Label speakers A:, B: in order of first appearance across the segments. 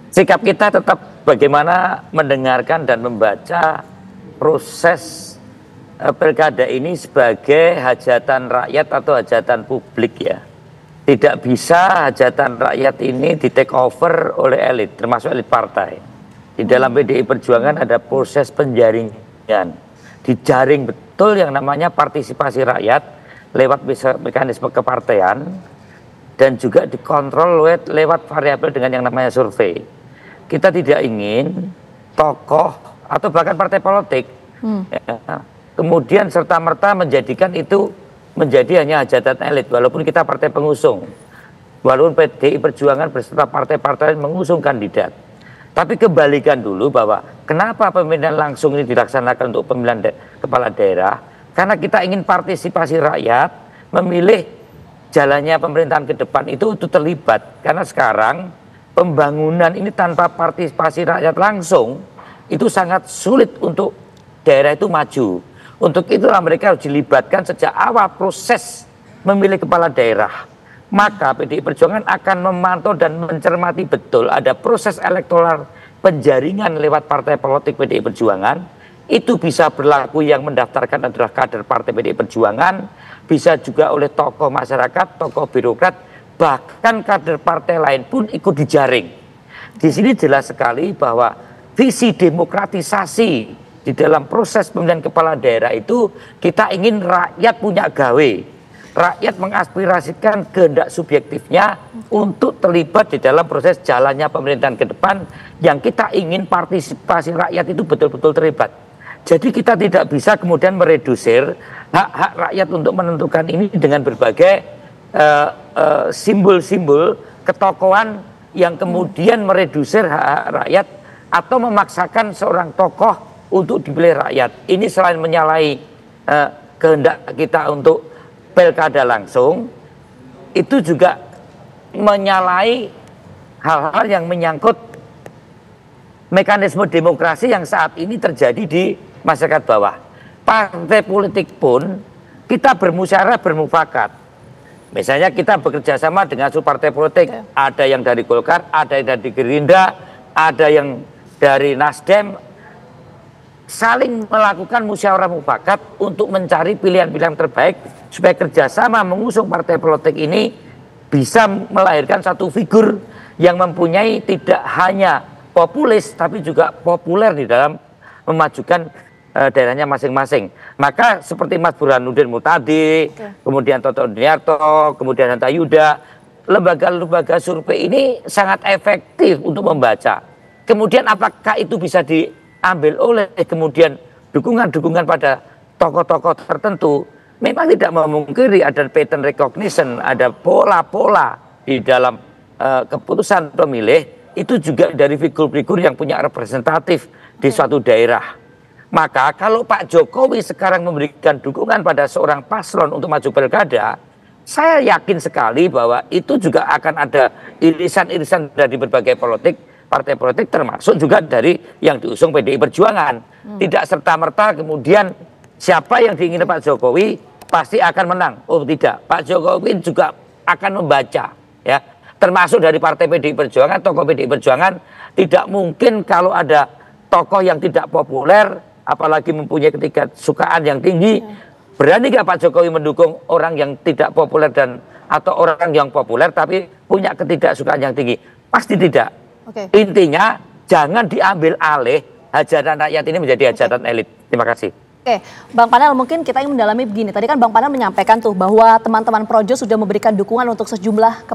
A: Sikap kita tetap bagaimana mendengarkan dan membaca proses pilkada ini sebagai hajatan rakyat atau hajatan publik ya. Tidak bisa hajatan rakyat ini di take over oleh elit, termasuk elit partai. Di dalam PDI Perjuangan ada proses penjaringan. Dijaring betul yang namanya partisipasi rakyat lewat mekanisme kepartean dan juga dikontrol lewat variabel dengan yang namanya survei. Kita tidak ingin tokoh atau bahkan partai politik ya, kemudian serta-merta menjadikan itu menjadi hanya hajatan elit, walaupun kita partai pengusung, walaupun PDI Perjuangan beserta partai-partai mengusung kandidat. Tapi kembalikan dulu bahwa kenapa pemilihan langsung ini dilaksanakan untuk pemilihan kepala daerah, karena kita ingin partisipasi rakyat memilih jalannya pemerintahan ke depan itu terlibat. Karena sekarang pembangunan ini tanpa partisipasi rakyat langsung itu sangat sulit untuk daerah itu maju. Untuk itulah mereka harus dilibatkan sejak awal proses memilih kepala daerah. Maka PDI Perjuangan akan memantau dan mencermati betul ada proses elektoral penjaringan lewat partai politik PDI Perjuangan. Itu bisa berlaku yang mendaftarkan adalah kader partai PDI Perjuangan, bisa juga oleh tokoh masyarakat, tokoh birokrat, bahkan kader partai lain pun ikut dijaring. Di sini jelas sekali bahwa visi demokratisasi di dalam proses pemilihan kepala daerah itu kita ingin rakyat punya gawe. Rakyat mengaspirasikan kehendak subjektifnya untuk terlibat di dalam proses jalannya pemerintahan ke depan yang kita ingin partisipasi rakyat itu betul-betul terlibat. Jadi kita tidak bisa kemudian meredusir hak-hak rakyat untuk menentukan ini dengan berbagai simbol-simbol ketokohan yang kemudian meredusir hak-hak rakyat atau memaksakan seorang tokoh untuk dipilih rakyat. Ini selain menyalahi kehendak kita untuk pilkada langsung, itu juga menyalahi hal-hal yang menyangkut mekanisme demokrasi yang saat ini terjadi di masyarakat bawah. Partai politik pun kita bermusyawarah bermufakat. Misalnya kita bekerja sama dengan partai politik, ada yang dari Golkar, ada yang dari Gerindra, ada yang dari Nasdem, saling melakukan musyawarah mufakat untuk mencari pilihan-pilihan terbaik supaya kerjasama mengusung partai politik ini bisa melahirkan satu figur yang mempunyai tidak hanya populis tapi juga populer di dalam memajukan daerahnya masing-masing. Maka seperti Mas Burhanuddin Muhtadi, kemudian Toto Indiarto, kemudian Hanta Yuda, lembaga-lembaga survei ini sangat efektif untuk membaca. Kemudian apakah itu bisa diambil oleh kemudian dukungan-dukungan pada tokoh-tokoh tertentu? Memang tidak memungkiri ada pattern recognition, ada pola-pola di dalam keputusan pemilih itu juga dari figur-figur yang punya representatif di suatu daerah. Maka kalau Pak Jokowi sekarang memberikan dukungan pada seorang paslon untuk maju pilkada, saya yakin sekali bahwa itu juga akan ada irisan-irisan dari berbagai partai politik termasuk juga dari yang diusung PDI Perjuangan. Tidak serta-merta kemudian siapa yang diinginkan Pak Jokowi pasti akan menang. Oh tidak, Pak Jokowi juga akan membaca ya. Termasuk dari partai PDI Perjuangan, tokoh PDI Perjuangan tidak mungkin kalau ada tokoh yang tidak populer apalagi mempunyai ketidaksukaan yang tinggi, berani nggak Pak Jokowi mendukung orang yang tidak populer dan atau orang yang populer tapi punya ketidaksukaan yang tinggi? Pasti tidak. Intinya jangan diambil alih hajatan rakyat ini menjadi hajatan elit. Terima kasih.
B: Oke, Bang Panel, mungkin kita ingin mendalami begini. Tadi kan Bang Panel menyampaikan tuh bahwa teman-teman Projo sudah memberikan dukungan untuk sejumlah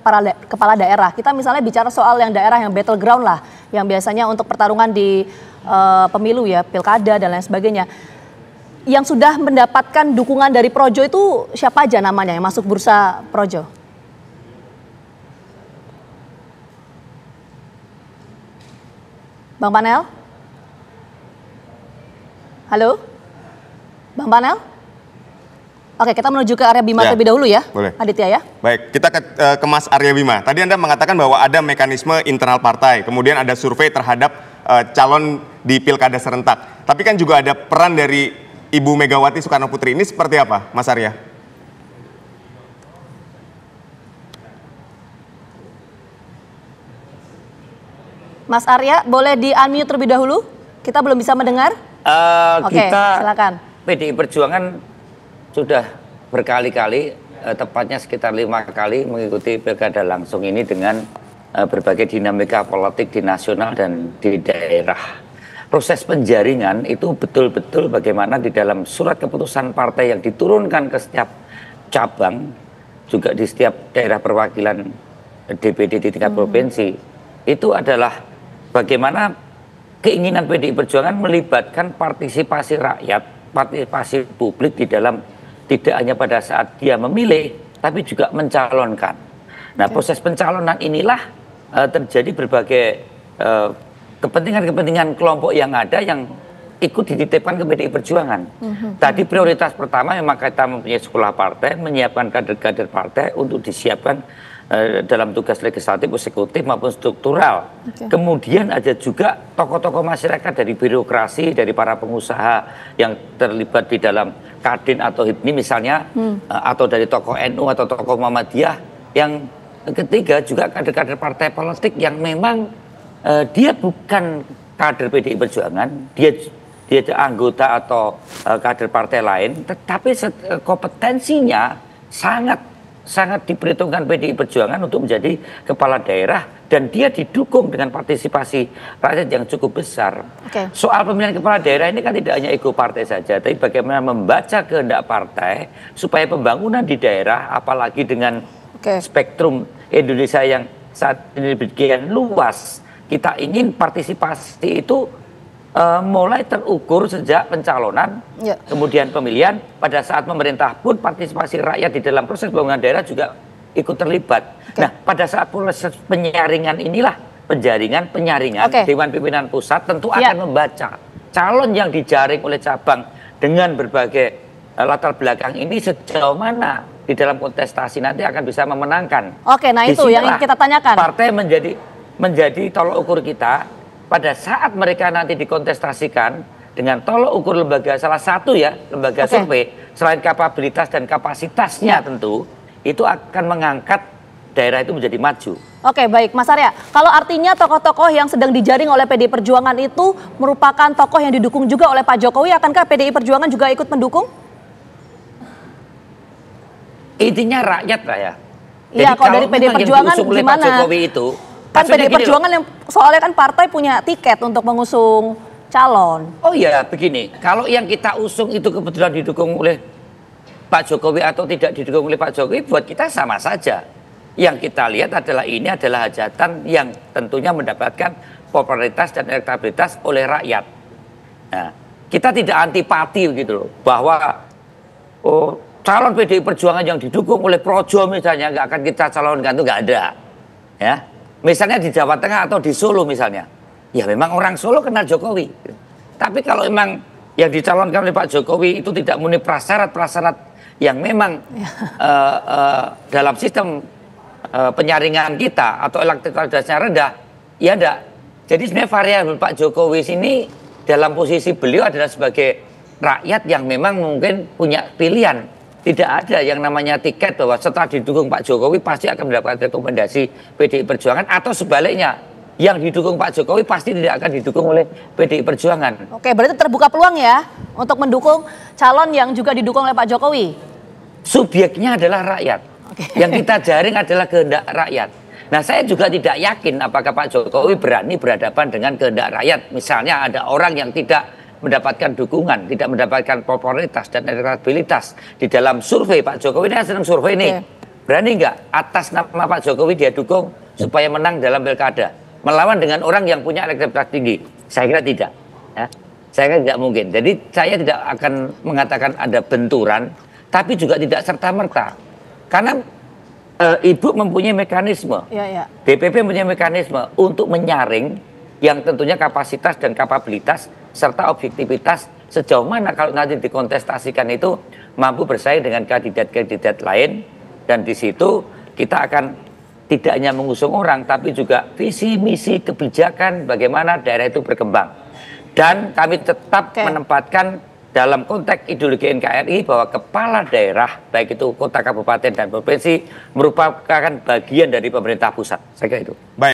B: kepala daerah. Kita misalnya bicara soal yang daerah yang battleground lah, yang biasanya untuk pertarungan di pemilu ya, pilkada dan lain sebagainya. Yang sudah mendapatkan dukungan dari Projo itu siapa aja namanya yang masuk bursa Projo? Bang Panel? Halo? Bang Panel? Oke, kita menuju ke Arya Bima terlebih dahulu ya,
C: boleh.
B: Aditya ya.
C: Baik, kita ke Mas Arya Bima. Tadi Anda mengatakan bahwa ada mekanisme internal partai, kemudian ada survei terhadap calon di pilkada serentak. Tapi kan juga ada peran dari Ibu Megawati Soekarno Putri. Ini seperti apa, Mas Arya?
B: Mas Arya, boleh di-unmute terlebih dahulu? Kita belum bisa mendengar. Oke,
A: Kita
B: silakan.
A: PDI Perjuangan sudah berkali-kali, tepatnya sekitar 5 kali mengikuti pilkada langsung ini dengan berbagai dinamika politik di nasional dan di daerah. Proses penjaringan itu betul-betul bagaimana di dalam surat keputusan partai yang diturunkan ke setiap cabang, juga di setiap daerah perwakilan DPD di tingkat provinsi, itu adalah bagaimana keinginan PDI Perjuangan melibatkan partisipasi rakyat, partisipasi publik di dalam tidak hanya pada saat dia memilih, tapi juga mencalonkan. Nah, proses pencalonan inilah terjadi berbagai kepentingan-kepentingan kelompok yang ada yang ikut dititipkan ke PDI Perjuangan. Tadi prioritas pertama memang kita mempunyai sekolah partai, menyiapkan kader-kader partai untuk disiapkan dalam tugas legislatif, eksekutif maupun struktural. Kemudian ada juga tokoh-tokoh masyarakat dari birokrasi, dari para pengusaha yang terlibat di dalam Kadin atau HIPMI misalnya, atau dari tokoh NU atau tokoh Muhammadiyah. Yang ketiga juga kader-kader partai politik yang memang dia bukan kader PDI Perjuangan, dia anggota atau kader partai lain, tetapi kompetensinya sangat diperhitungkan PDI Perjuangan untuk menjadi kepala daerah, dan dia didukung dengan partisipasi rakyat yang cukup besar. Soal pemilihan kepala daerah ini kan tidak hanya ego partai saja, tapi bagaimana membaca kehendak partai supaya pembangunan di daerah, apalagi dengan spektrum Indonesia yang saat ini begitu luas, kita ingin partisipasi itu mulai terukur sejak pencalonan, kemudian pemilihan, pada saat pemerintah pun partisipasi rakyat di dalam proses pembangunan daerah juga ikut terlibat. Nah, pada saat proses penyaringan inilah, penjaringan, Dewan Pimpinan Pusat tentu akan membaca calon yang dijaring oleh cabang dengan berbagai latar belakang ini sejauh mana di dalam kontestasi nanti akan bisa memenangkan.
B: Nah itu yang ingin kita tanyakan.
A: Partai menjadi tolok ukur kita pada saat mereka nanti dikontestasikan dengan tolok ukur lembaga, salah satu lembaga survei, selain kapabilitas dan kapasitasnya tentu, itu akan mengangkat daerah itu menjadi maju.
B: Baik Mas Arya, kalau artinya tokoh-tokoh yang sedang dijaring oleh PDI Perjuangan itu merupakan tokoh yang didukung juga oleh Pak Jokowi, akankah PDI Perjuangan juga ikut mendukung?
A: Intinya rakyat lah ya.
B: Iya, kalau dari PDI Perjuangan gimana?
A: Pak Jokowi itu,
B: kan PDI Perjuangan yang soalnya kan partai punya tiket untuk mengusung calon.
A: Oh iya, begini, kalau yang kita usung itu kebetulan didukung oleh Pak Jokowi atau tidak didukung oleh Pak Jokowi, buat kita sama saja. Yang kita lihat adalah ini adalah hajatan yang tentunya mendapatkan popularitas dan elektabilitas oleh rakyat. Nah, kita tidak antipati gitu loh, bahwa calon PDI Perjuangan yang didukung oleh Projo misalnya nggak akan kita calonkan, itu nggak ada. Ya, misalnya di Jawa Tengah atau di Solo misalnya, ya memang orang Solo kenal Jokowi. Tapi kalau memang yang dicalonkan oleh Pak Jokowi itu tidak memenuhi prasyarat-prasyarat yang memang dalam sistem penyaringan kita atau elektabilitasnya rendah, ya enggak. Jadi sebenarnya variabel Pak Jokowi sini dalam posisi beliau adalah sebagai rakyat yang memang mungkin punya pilihan. Tidak ada yang namanya tiket bahwa setelah didukung Pak Jokowi pasti akan mendapatkan rekomendasi PDI Perjuangan, atau sebaliknya, yang didukung Pak Jokowi pasti tidak akan didukung oleh PDI Perjuangan.
B: Berarti terbuka peluang ya untuk mendukung calon yang juga didukung oleh Pak Jokowi?
A: Subjeknya adalah rakyat. Yang kita jaring adalah kehendak rakyat. Nah, saya juga tidak yakin apakah Pak Jokowi berani berhadapan dengan kehendak rakyat. Misalnya ada orang yang tidak mendapatkan dukungan, tidak mendapatkan popularitas dan elektabilitas di dalam survei. Pak Jokowi ini sedang survei nih. Berani nggak atas nama Pak Jokowi dia dukung supaya menang dalam pilkada, melawan dengan orang yang punya elektabilitas tinggi? Saya kira tidak. Ya. Saya kira tidak mungkin. Jadi saya tidak akan mengatakan ada benturan, tapi juga tidak serta-merta. Karena Ibu mempunyai mekanisme, DPP mempunyai mekanisme untuk menyaring yang tentunya kapasitas dan kapabilitas serta objektivitas sejauh mana kalau nanti dikontestasikan itu mampu bersaing dengan kandidat-kandidat lain, dan di situ kita akan tidak hanya mengusung orang tapi juga visi misi kebijakan bagaimana daerah itu berkembang, dan kami tetap menempatkan dalam konteks ideologi NKRI bahwa kepala daerah baik itu kota, kabupaten dan provinsi merupakan bagian dari pemerintah pusat. Saya kira itu. Baik.